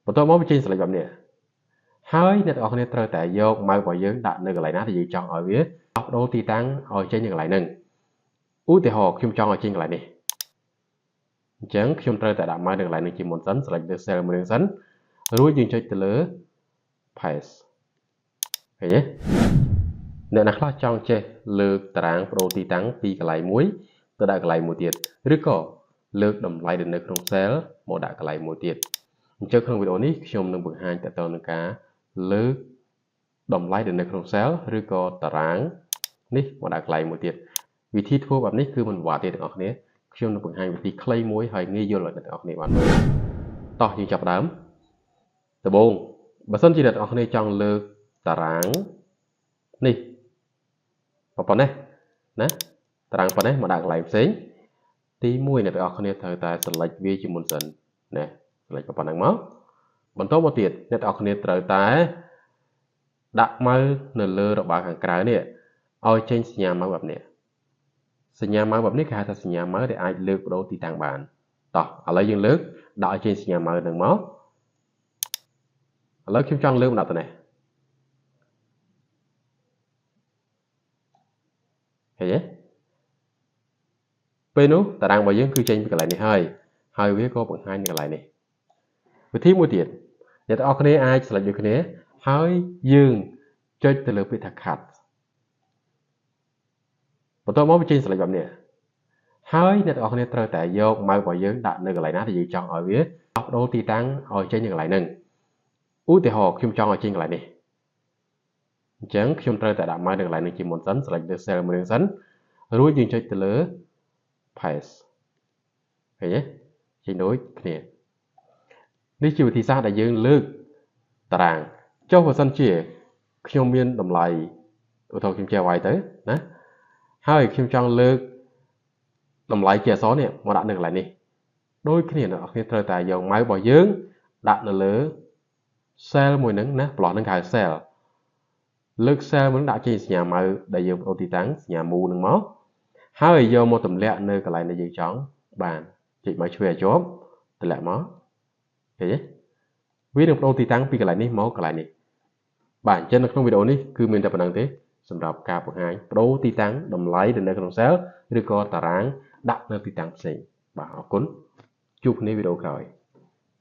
បន្ទាប់មកវាចេញស្រេចបែបនេះហើយអ្នកទាំងអស់គ្នាត្រូវតែយកម៉ៅរបស់យើងដាក់នៅកន្លែងណាដែលយើងចង់ឲ្យវាបដូរទីតាំងឲ្យចេញនៅកន្លែងហ្នឹងឧទាហរណ៍ខ្ញុំចង់ឲ្យចេញកន្លែងនេះអញ្ចឹងខ្ញុំត្រូវតែដាក់ម៉ៅនៅកន្លែងនេះជាមុនសិន select លើ cell មួយសិនរួចយើងចុចទៅលើ paste ឃើញទេអ្នកណាខ្លះចង់ចេះលើកតារាងបដូរទីតាំងពីកន្លែងមួយទៅដាក់កន្លែងមួយទៀតឬក៏លើកតម្លៃនៅក្នុង cell មកដាក់កន្លែងមួយទៀតអញ្ចឹងក្នុងវីដេអូនេះខ្ញុំនឹងបង្ហាញទាក់ទងនឹងការលើកតម្លៃនៅក្នុង cell ឬក៏តារាងនេះមកដាក់កន្លែងមួយទៀតវិធីធ្វើបែបនេះគឺមិនវត្តទេទាំងអស់គ្នាខ្ញុំនឹងបង្ហាញវិធីខ្លីមួយហើយងាយយល់ឲ្យអ្នកទាំងអស់គ្នាបានមើលតោះយើងចាប់ផ្ដើមដំបូងបើសិនជាអ្នកទាំងអស់គ្នាចង់លើកតារាងនេះប៉ុណ្ណេះណាតារាងប៉ុណ្ណេះមកដាក់កន្លែងផ្សេងទី1អ្នកទាំងអស់គ្នាត្រូវតែ select វាជាមុនសិនណា select ប៉ុណ្ណឹងមកបន្តមកទៀតអ្នកទាំងអស់គ្នាត្រូវតែដាក់ម៉ៅនៅលើរបារខាងក្រៅនេះឲ្យចេញសញ្ញាម៉ៅបែបនេះសញ្ញាម៉ៅបែបនេះគេហៅថាសញ្ញាម៉ៅដែលអាចលើកបដូរទីតាំងបានតោះឥឡូវយើងលើកដាក់ឲ្យចេញសញ្ញាម៉ៅហ្នឹងមកឥឡូវខ្ញុំចង់លើកមកដាក់ទៅនេះឃើញទេពេលនោះតារាងរបស់យើងគឺចេញពីកន្លែងនេះហើយវាក៏បង្ហាញនៅកន្លែងនេះវិធីមួយទៀតអ្នកទាំងអស់គ្នាអាច select ដូចគ្នាហើយយើងចុចទៅលើពាក្យថា cut បន្ទាប់មកវាចេញ select បែបនេះហើយអ្នកទាំងអស់គ្នាត្រូវតែយកម៉ៅរបស់យើងដាក់នៅកន្លែងណាដែលយើងចង់ឲ្យវាបដូរទីតាំងឲ្យចេញនៅកន្លែងហ្នឹងឧទាហរណ៍ខ្ញុំចង់ឲ្យចេញកន្លែងនេះអញ្ចឹងខ្ញុំត្រូវតែដាក់ម៉ៅនៅកន្លែងនេះជាមុនសិន select លើ cell មួយសិនរួចយើងចុចទៅលើ paste ឃើញទេចេញដូចគ្នានេះជាវិធីសាស្ត្រដែលយើងលើកតារាងចុះបើសិនជាខ្ញុំមានតម្លៃឧទាហរណ៍ខ្ញុំជាវាយទៅណាហើយខ្ញុំចង់លើកតម្លៃជាអក្សរនេះមកដាក់នៅកន្លែងនេះដូចគ្នាអ្នកនរគ្នាត្រូវតែយកម៉ៅរបស់យើងដាក់នៅលើ cell មួយហ្នឹងណាប្លោះហ្នឹងគេហៅ cell លើក cell ហ្នឹងដាក់ជាសញ្ញាម៉ៅដែលយើងបដូរទីតាំងសញ្ញាមូហ្នឹងមកហើយយកមកទម្លាក់នៅកន្លែងដែលយើងចង់បានចុចម៉ៅឆ្វេងឲ្យជាប់ទម្លាក់មកឃើញទេវានឹងបដូរទីតាំងពីកន្លែងនេះមកកន្លែងនេះបាទអញ្ចឹងនៅក្នុងវីដេអូនេះគឺមានតែប៉ុណ្្នឹងទេសម្រាប់ការបង្ហាញបដូរទីតាំងតម្លៃនៅក្នុង cell ឬក៏តារាងដាក់នៅទីតាំងផ្សេងបាទអរគុណជួបគ្នាវីដេអូក្រោយ